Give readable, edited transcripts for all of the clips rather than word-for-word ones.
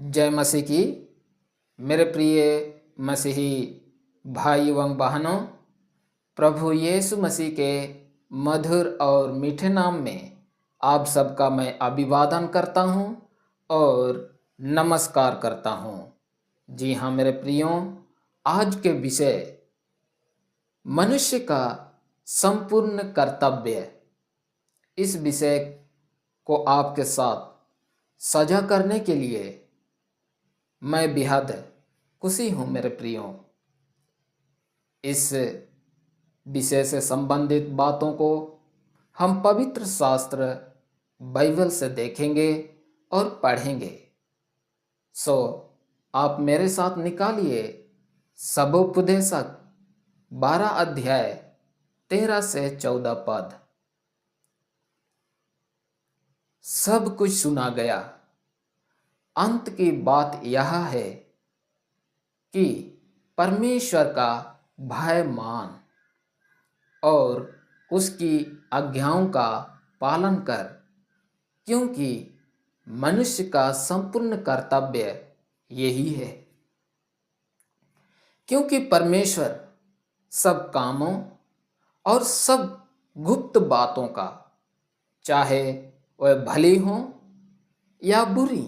जय मसीह की। मेरे प्रिय मसीही भाई एवं बहनों, प्रभु यीशु मसीह के मधुर और मीठे नाम में आप सबका मैं अभिवादन करता हूं और नमस्कार करता हूं। जी हाँ मेरे प्रियों, आज के विषय मनुष्य का संपूर्ण कर्तव्य, इस विषय को आपके साथ साझा करने के लिए मैं बेहद खुशी हूँ मेरे प्रियों। इस विषय से संबंधित बातों को हम पवित्र शास्त्र बाइबल से देखेंगे और पढ़ेंगे। सो आप मेरे साथ निकालिए सबोपदेशक 12 अध्याय 13 से 14 पद। सब कुछ सुना गया, अंत की बात यह है कि परमेश्वर का भय मान और उसकी आज्ञाओं का पालन कर, क्योंकि मनुष्य का संपूर्ण कर्तव्य यही है। क्योंकि परमेश्वर सब कामों और सब गुप्त बातों का, चाहे वह भली हो या बुरी,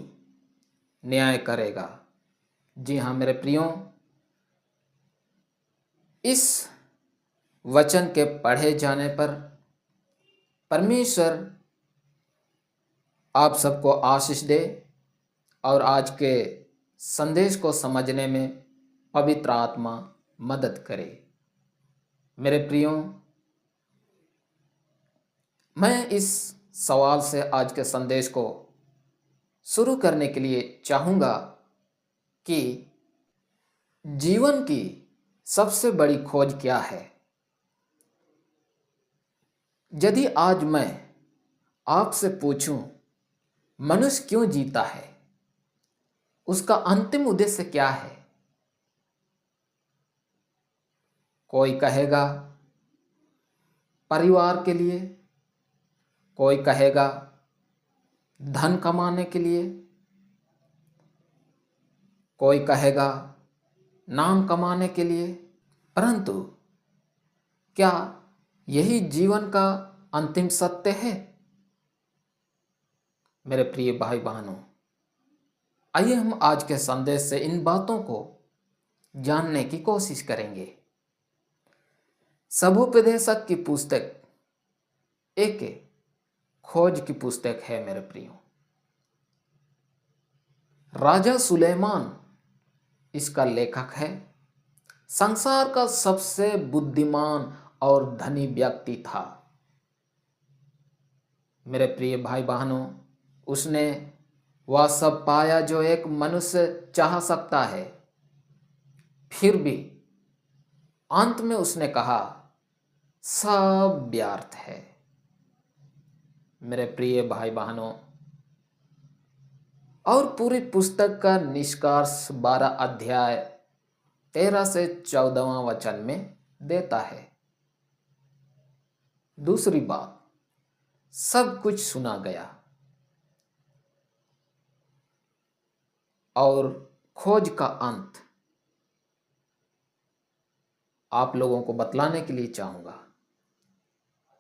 न्याय करेगा। जी हाँ मेरे प्रियों, इस वचन के पढ़े जाने पर परमेश्वर आप सबको आशीष दे और आज के संदेश को समझने में पवित्र आत्मा मदद करे। मेरे प्रियों, मैं इस सवाल से आज के संदेश को शुरू करने के लिए चाहूँगा कि जीवन की सबसे बड़ी खोज क्या है। यदि आज मैं आपसे पूछूं मनुष्य क्यों जीता है, उसका अंतिम उद्देश्य क्या है, कोई कहेगा परिवार के लिए, कोई कहेगा धन कमाने के लिए, कोई कहेगा नाम कमाने के लिए। परंतु क्या यही जीवन का अंतिम सत्य है? मेरे प्रिय भाई बहनों, आइए हम आज के संदेश से इन बातों को जानने की कोशिश करेंगे। सबोपदेशक की पुस्तक एक खोज की पुस्तक है मेरे प्रियो। राजा सुलेमान इसका लेखक है। संसार का सबसे बुद्धिमान और धनी व्यक्ति था। मेरे प्रिय भाई बहनों, उसने वह सब पाया जो एक मनुष्य चाह सकता है। फिर भी अंत में उसने कहा सब व्यर्थ है। मेरे प्रिय भाई बहनों, और पूरी पुस्तक का निष्कर्ष 12 अध्याय 13 से 14वां वचन में देता है। दूसरी बात, सब कुछ सुना गया और खोज का अंत आप लोगों को बतलाने के लिए चाहूंगा।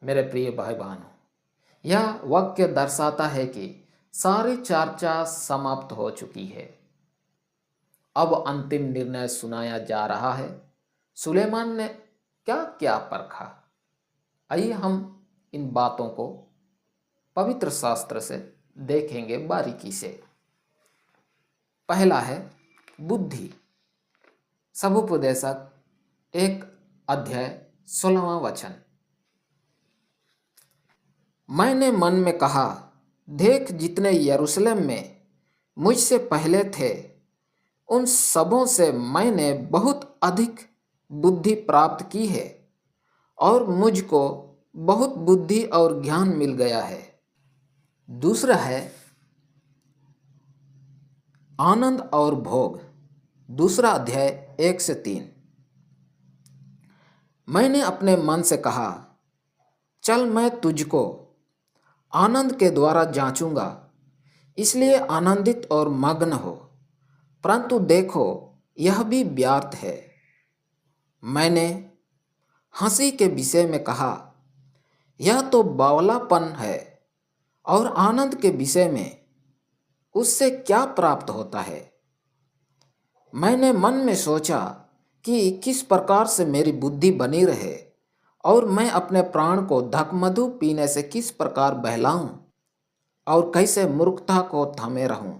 मेरे प्रिय भाई बहनों, यह वाक्य दर्शाता है कि सारी चर्चा समाप्त हो चुकी है। अब अंतिम निर्णय सुनाया जा रहा है। सुलेमान ने क्या क्या परखा, आइए हम इन बातों को पवित्र शास्त्र से देखेंगे बारीकी से। पहला है बुद्धि। सबोपदेशक 1 अध्याय 16वां वचन। मैंने मन में कहा, देख जितने यरूशलेम में मुझसे पहले थे, उन सबों से मैंने बहुत अधिक बुद्धि प्राप्त की है और मुझको बहुत बुद्धि और ज्ञान मिल गया है। दूसरा है आनंद और भोग। दूसरा अध्याय 1 से 3। मैंने अपने मन से कहा, चल मैं तुझको आनंद के द्वारा जांचूंगा, इसलिए आनंदित और मग्न हो। परंतु देखो, यह भी व्यर्थ है। मैंने हंसी के विषय में कहा, यह तो बावलापन है, और आनंद के विषय में उससे क्या प्राप्त होता है। मैंने मन में सोचा कि किस प्रकार से मेरी बुद्धि बनी रहे और मैं अपने प्राण को धकमधु पीने से किस प्रकार बहलाऊं और कैसे मूर्खता को थामे रहूं,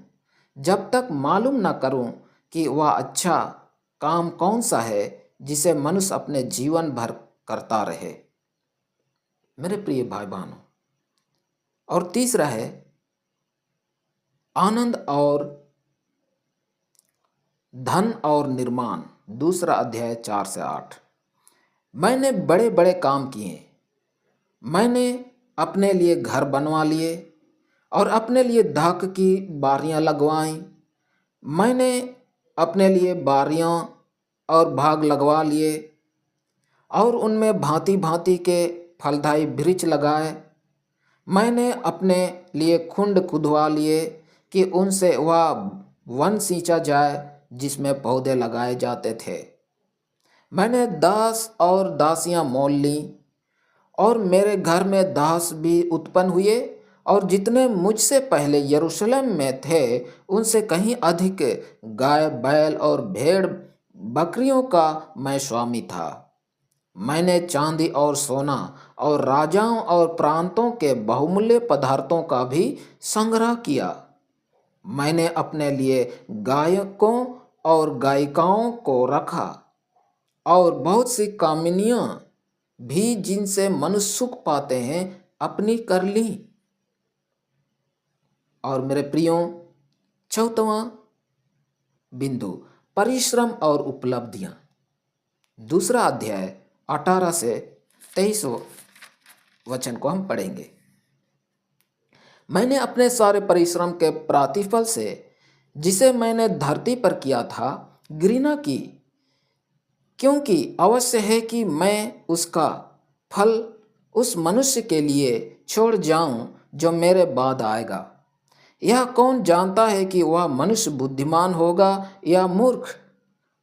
जब तक मालूम न करूं कि वह अच्छा काम कौन सा है जिसे मनुष्य अपने जीवन भर करता रहे। मेरे प्रिय भाई बहनों, और तीसरा है आनंद और धन और निर्माण, दूसरा अध्याय 4 से 8। मैंने बड़े बड़े काम किए। मैंने अपने लिए घर बनवा लिए और अपने लिए धाक की बारियां लगवाईं। मैंने अपने लिए बारियां और भाग लगवा लिए और उनमें भांति भांति के फलदायी वृक्ष लगाए। मैंने अपने लिए खुंड खुदवा लिए कि उनसे वह वन सींचा जाए जिसमें पौधे लगाए जाते थे। मैंने दास और दासियां मोल ली और मेरे घर में दास भी उत्पन्न हुए, और जितने मुझसे पहले यरूशलेम में थे उनसे कहीं अधिक गाय बैल और भेड़ बकरियों का मैं स्वामी था। मैंने चांदी और सोना और राजाओं और प्रांतों के बहुमूल्य पदार्थों का भी संग्रह किया। मैंने अपने लिए गायकों और गायिकाओं को रखा और बहुत सी कामिनियां भी जिनसे मनुष्य सुख पाते हैं अपनी कर ली। और मेरे प्रियो, चौथवा बिंदु, परिश्रम और उपलब्धियां, दूसरा अध्याय 18 से 23 वचन को हम पढ़ेंगे। मैंने अपने सारे परिश्रम के प्रतिफल से, जिसे मैंने धरती पर किया था, घृणा की, क्योंकि अवश्य है कि मैं उसका फल उस मनुष्य के लिए छोड़ जाऊं जो मेरे बाद आएगा। यह कौन जानता है कि वह मनुष्य बुद्धिमान होगा या मूर्ख।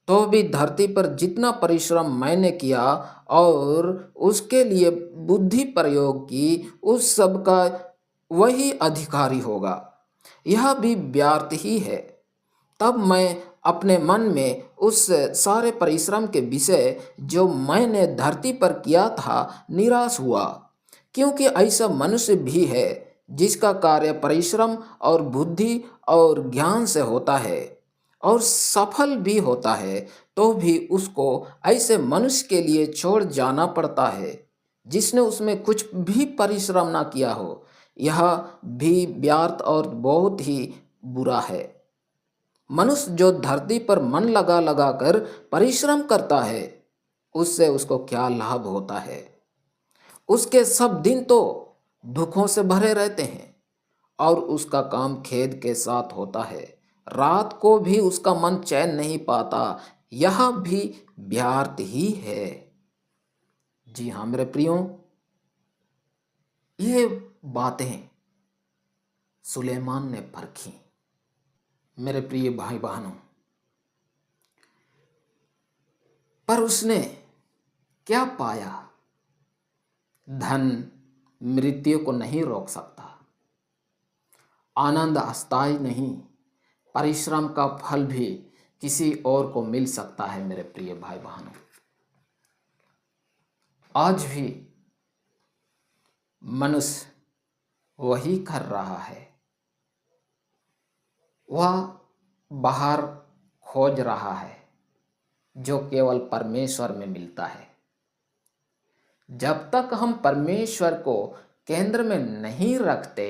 तो भी धरती पर जितना परिश्रम मैंने किया और उसके लिए बुद्धि प्रयोग की, उस सब का वही अधिकारी होगा। यह भी व्यर्थ ही है। तब मैं अपने मन में उस सारे परिश्रम के विषय जो मैंने धरती पर किया था निराश हुआ, क्योंकि ऐसा मनुष्य भी है जिसका कार्य परिश्रम और बुद्धि और ज्ञान से होता है और सफल भी होता है, तो भी उसको ऐसे मनुष्य के लिए छोड़ जाना पड़ता है जिसने उसमें कुछ भी परिश्रम ना किया हो। यह भी व्यर्थ और बहुत ही बुरा है। मनुष्य जो धरती पर मन लगा लगा कर परिश्रम करता है, उससे उसको क्या लाभ होता है। उसके सब दिन तो दुखों से भरे रहते हैं और उसका काम खेद के साथ होता है। रात को भी उसका मन चैन नहीं पाता। यह भी व्यर्थ ही है। जी हाँ मेरे प्रियो, ये बातें सुलेमान ने परखी। मेरे प्रिय भाई बहनों, पर उसने क्या पाया? धन मृत्यु को नहीं रोक सकता, आनंद अस्थायी नहीं, परिश्रम का फल भी किसी और को मिल सकता है। मेरे प्रिय भाई बहनों, आज भी मनुष्य वही कर रहा है। वह बाहर खोज रहा है जो केवल परमेश्वर में मिलता है। जब तक हम परमेश्वर को केंद्र में नहीं रखते,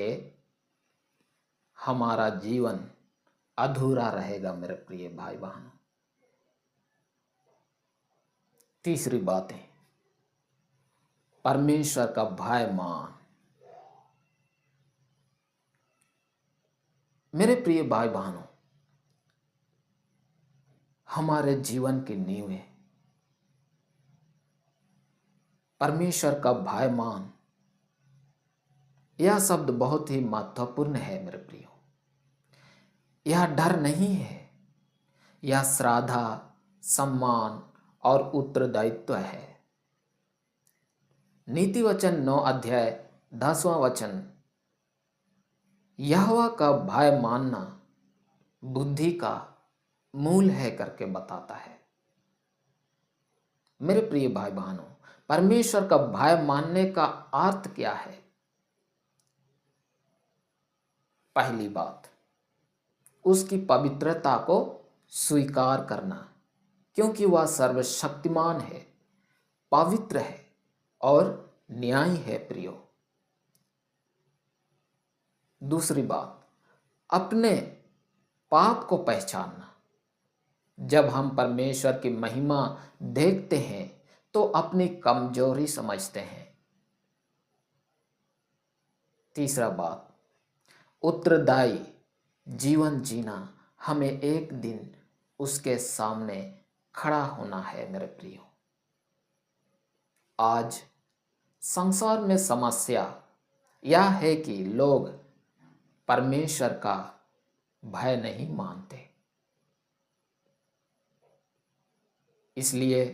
हमारा जीवन अधूरा रहेगा। मेरे प्रिय भाई बहनों, तीसरी बात है परमेश्वर का भय मान। मेरे प्रिय भाई बहनों, हमारे जीवन की नींव है परमेश्वर का भय मान। यह शब्द बहुत ही महत्वपूर्ण है मेरे प्रियो। यह डर नहीं है, यह श्रद्धा, सम्मान और उत्तरदायित्व है। नीति वचन 9 अध्याय 10वां वचन, यहोवा का भय मानना बुद्धि का मूल है करके बताता है। मेरे प्रिय भाई बहनों, परमेश्वर का भय मानने का अर्थ क्या है? पहली बात, उसकी पवित्रता को स्वीकार करना, क्योंकि वह सर्वशक्तिमान है, पवित्र है और न्यायी है प्रियो। दूसरी बात, अपने पाप को पहचानना। जब हम परमेश्वर की महिमा देखते हैं तो अपनी कमजोरी समझते हैं। तीसरा बात, उत्तरदायी जीवन जीना। हमें एक दिन उसके सामने खड़ा होना है मेरे प्रियो। आज संसार में समस्या यह है कि लोग परमेश्वर का भय नहीं मानते, इसलिए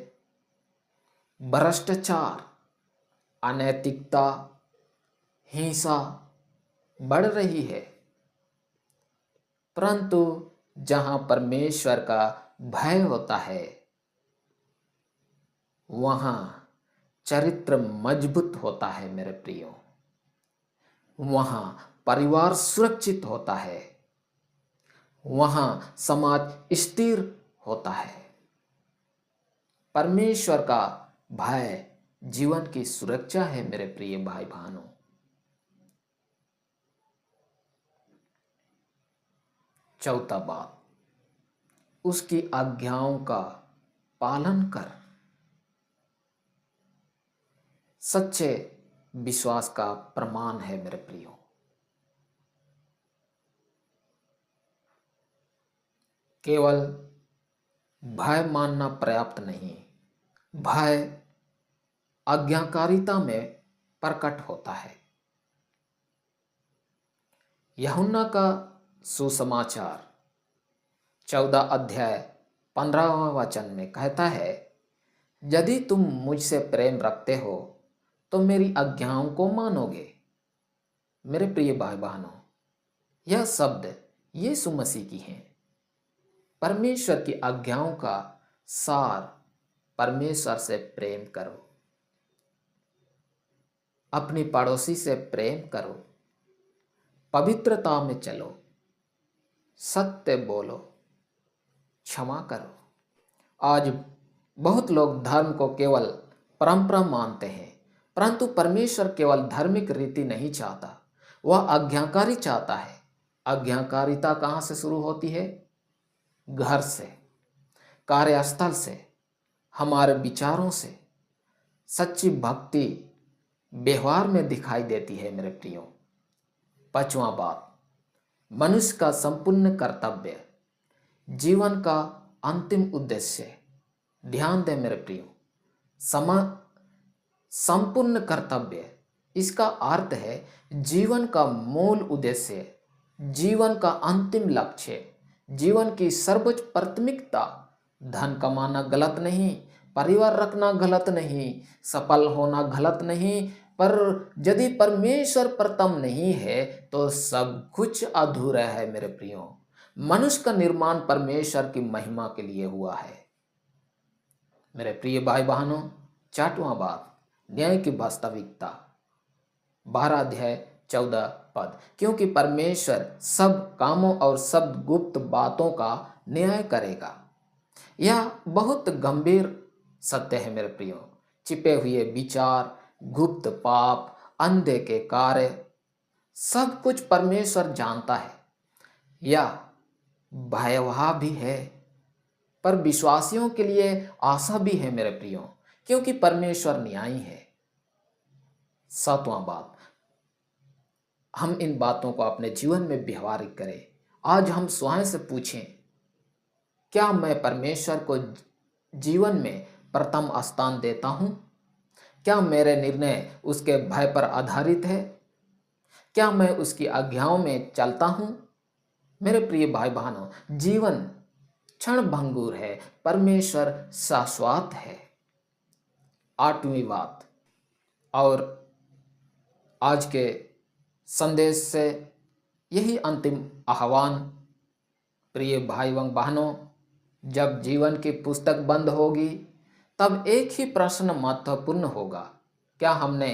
भ्रष्टाचार, अनैतिकता, हिंसा बढ़ रही है। परंतु जहां परमेश्वर का भय होता है वहां चरित्र मजबूत होता है मेरे प्रियो। वहां परिवार सुरक्षित होता है, वहां समाज स्थिर होता है। परमेश्वर का भय जीवन की सुरक्षा है मेरे प्रिय भाई बहनों। चौथा बात, उसकी आज्ञाओं का पालन कर। सच्चे विश्वास का प्रमाण है मेरे प्रियो। केवल भय मानना पर्याप्त नहीं, भय आज्ञाकारिता में प्रकट होता है। यूहन्ना का सुसमाचार 14 अध्याय 15वां वचन में कहता है, यदि तुम मुझसे प्रेम रखते हो तो मेरी आज्ञाओं को मानोगे। मेरे प्रिय भाई बहनों, यह शब्द यीशु मसीह की हैं। परमेश्वर की आज्ञाओं का सार, परमेश्वर से प्रेम करो, अपनी पड़ोसी से प्रेम करो, पवित्रता में चलो, सत्य बोलो, क्षमा करो। आज बहुत लोग धर्म को केवल परंपरा मानते हैं, परंतु परमेश्वर केवल धार्मिक रीति नहीं चाहता, वह आज्ञाकारी चाहता है। आज्ञाकारिता कहाँ से शुरू होती है? घर से, कार्यस्थल से, हमारे विचारों से। सच्ची भक्ति व्यवहार में दिखाई देती है मेरे प्रियो। पांचवा बात, मनुष्य का संपूर्ण कर्तव्य, जीवन का अंतिम उद्देश्य। ध्यान दें मेरे प्रियो, संपूर्ण कर्तव्य, इसका अर्थ है जीवन का मूल उद्देश्य, जीवन का अंतिम लक्ष्य, जीवन की सर्वोच्च प्राथमिकता। धन कमाना गलत नहीं, परिवार रखना गलत नहीं, सफल होना गलत नहीं, पर यदि परमेश्वर प्रथम नहीं है तो सब कुछ अधूरा है मेरे प्रियो। मनुष्य का निर्माण परमेश्वर की महिमा के लिए हुआ है मेरे प्रिय भाई बहनों। छठवां बात, न्याय की वास्तविकता, 12 अध्याय 14 पद, क्योंकि परमेश्वर सब कामों और सब गुप्त बातों का न्याय करेगा। यह बहुत गंभीर सत्य है मेरे प्रियो। छिपे हुए विचार, गुप्त पाप, अंधे के कार्य, सब कुछ परमेश्वर जानता है। यह भयावह भी है, पर विश्वासियों के लिए आशा भी है मेरे प्रियो, क्योंकि परमेश्वर न्यायी है। सातवां बात, हम इन बातों को अपने जीवन में व्यवहारिक करें। आज हम स्वयं से पूछें, क्या मैं परमेश्वर को जीवन में प्रथम स्थान देता हूं? क्या मेरे निर्णय उसके भय पर आधारित है? क्या मैं उसकी आज्ञाओं में चलता हूं? मेरे प्रिय भाई बहनों, जीवन क्षण भंगुर है, परमेश्वर शाश्वत है। 8वीं बात, और आज के संदेश से यही अंतिम आह्वान, प्रिय भाई एवं बहनों, जब जीवन की पुस्तक बंद होगी तब एक ही प्रश्न महत्वपूर्ण होगा, क्या हमने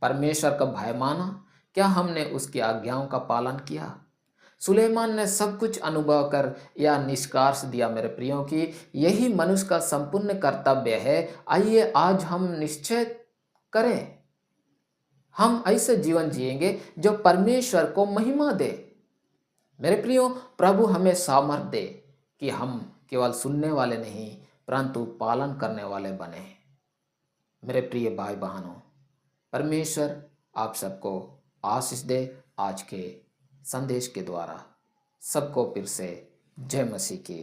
परमेश्वर का भय माना? क्या हमने उसकी आज्ञाओं का पालन किया? सुलेमान ने सब कुछ अनुभव कर यह निष्कर्ष दिया मेरे प्रियो की यही मनुष्य का संपूर्ण कर्तव्य है। आइए आज हम निश्चय करें, हम ऐसे जीवन जिएंगे जो परमेश्वर को महिमा दे। मेरे प्रियो, प्रभु हमें सामर्थ्य दे कि हम केवल सुनने वाले नहीं परंतु पालन करने वाले बने। मेरे प्रिय भाई बहनों, परमेश्वर आप सबको आशीष दे। आज के संदेश के द्वारा सबको फिर से जय मसीह की